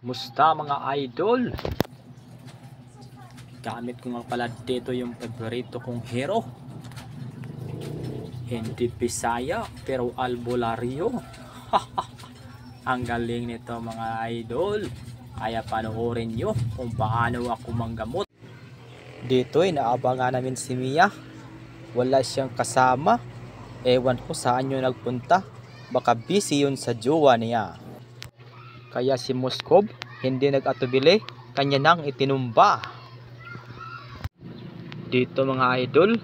Kumusta mga idol? Gamit ko nga pala dito yung paborito kong hero. Hindi Bisaya pero albularyo. Ang galing nito mga idol. Kaya panoorin nyo kung paano ako manggamot. Dito ay naabangan namin si Mia. Wala siyang kasama. Ewan ko saan yun nagpunta. Baka busy yun sa jowa niya. Kaya si Moskob hindi nag-atubili, kanya nang itinumba. Dito mga idol,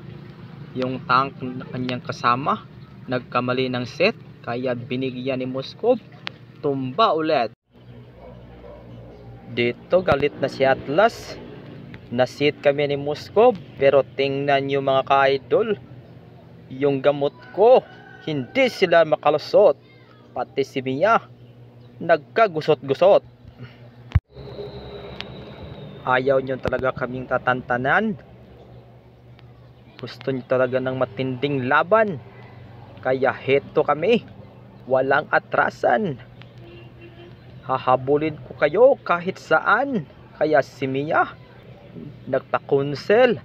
yung tank na kanyang kasama nagkamali ng set, kaya binigyan ni Moskob, tumba ulit. Dito galit na si Atlas, nasit kami ni Moskob, pero tingnan nyo mga ka-idol, yung gamot ko hindi sila makalusot, pati si Mia nagkagusot-gusot. Ayaw nyo talaga kaming tatantanan. Gusto nyo talaga ng matinding laban. Kaya heto kami. Walang atrasan. Hahabulin ko kayo kahit saan. Kaya si Mia nagpa-cancel.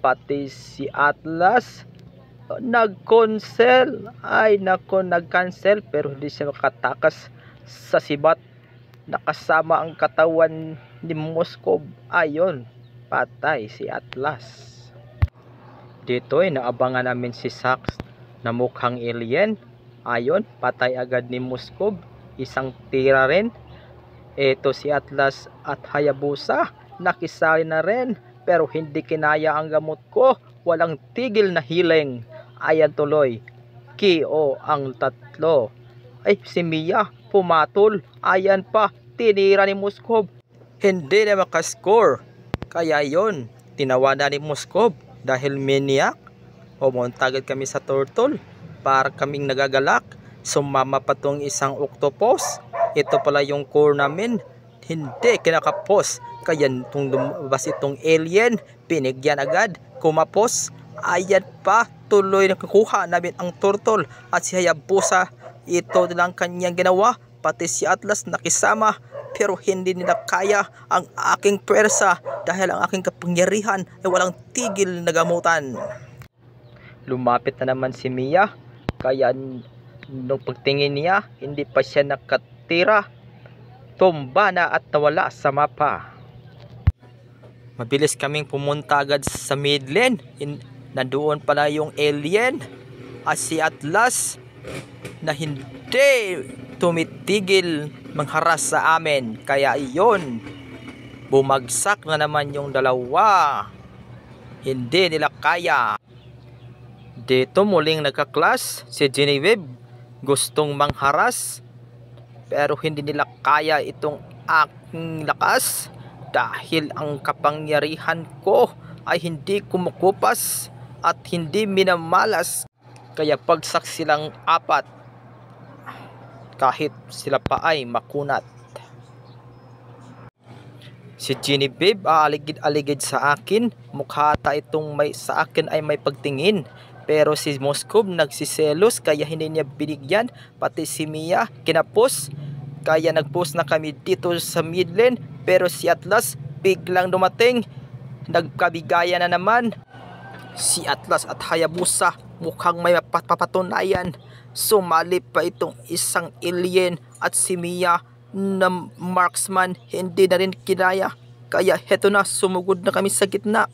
Pati si Atlas nag-cancel. Ay nako, nag-cancel pero hindi siya makatakas sa sibat. Nakasama ang katawan ni Moskob. Ayon, patay si Atlas. Dito ay naabangan namin si Sax na mukhang alien. Ayon, patay agad ni Moskob. Isang tira rin. Ito si Atlas at Hayabusa nakisali na rin, pero hindi kinaya ang gamot ko. Walang tigil na healing. Ayan tuloy, KO ang tatlo. Ay, si Mia pumatol. Ayan pa, tinira ni Moskob. Hindi na makascore. Kaya yon, tinawanan ni Moskob dahil maniac. Pumunta agad kami sa turtle para kaming nagagalak. Sumama pa tong isang octopus. Ito pala yung core namin. Hindi kinakapos. Kaya itong lumabas itong alien, pinigyan agad, kumapos. Ayan pa, tuloy nakakuha namin ang turtle. At si Hayabusa, ito lang kanyang ginawa. Pati si Atlas nakisama, pero hindi nila kaya ang aking pwersa dahil ang aking kapangyarihan ay walang tigil na gamutan. Lumapit na naman si Mia, kaya nung pagtingin niya, hindi pa siya nakatira. Tumba na at nawala sa mapa. Mabilis kaming pumunta agad sa mid lane. Nandoon pala yung alien at si Atlas na hindi tumitigil mangharas sa amin. Kaya iyon, bumagsak na naman yung dalawa. Hindi nila kaya. Dito muling nagka-clash si Genevieve. Gustong mangharas, pero hindi nila kaya itong aking lakas. Dahil ang kapangyarihan ko ay hindi kumukupas at hindi minamalas. Kaya pagsak silang apat, kahit sila pa ay makunat. Si Genevieve aaligid-aligid sa akin. Mukha ata itong sa akin ay may pagtingin. Pero si Moskob nagsiselos kaya hindi niya binigyan. Pati si Mia kinapos. Kaya nagpost na kami dito sa mid lane. Pero si Atlas biglang dumating. Nagkabigayan na naman. Si Atlas at Hayabusa mukhang may papatunayan. Sumali pa itong isang alien at si Mia na marksman hindi na rin kinaya. Kaya heto na, sumugod na kami sa gitna.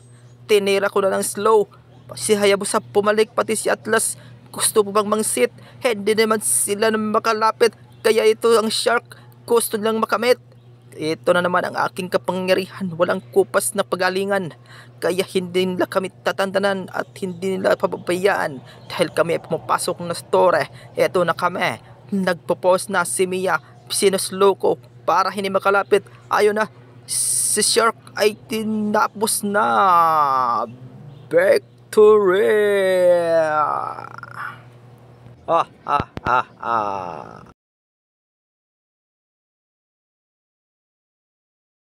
Tinira ko na ng slow. Si Hayabusa pumalik, pati si Atlas gusto po bang mangsit. Hindi naman sila na makalapit. Kaya ito ang shark gusto nilang makamit. Ito na naman ang aking kapangyarihan. Walang kupas na pagalingan. Kaya hindi nila kami tatantanan at hindi nila pababayaan. Dahil kami ay pumapasok na store. Ito na kami. Nagpo-pause na si Mia. Sinuslow ko para hindi makalapit. Ayun na. Si Shark ay tinapos na. Victory!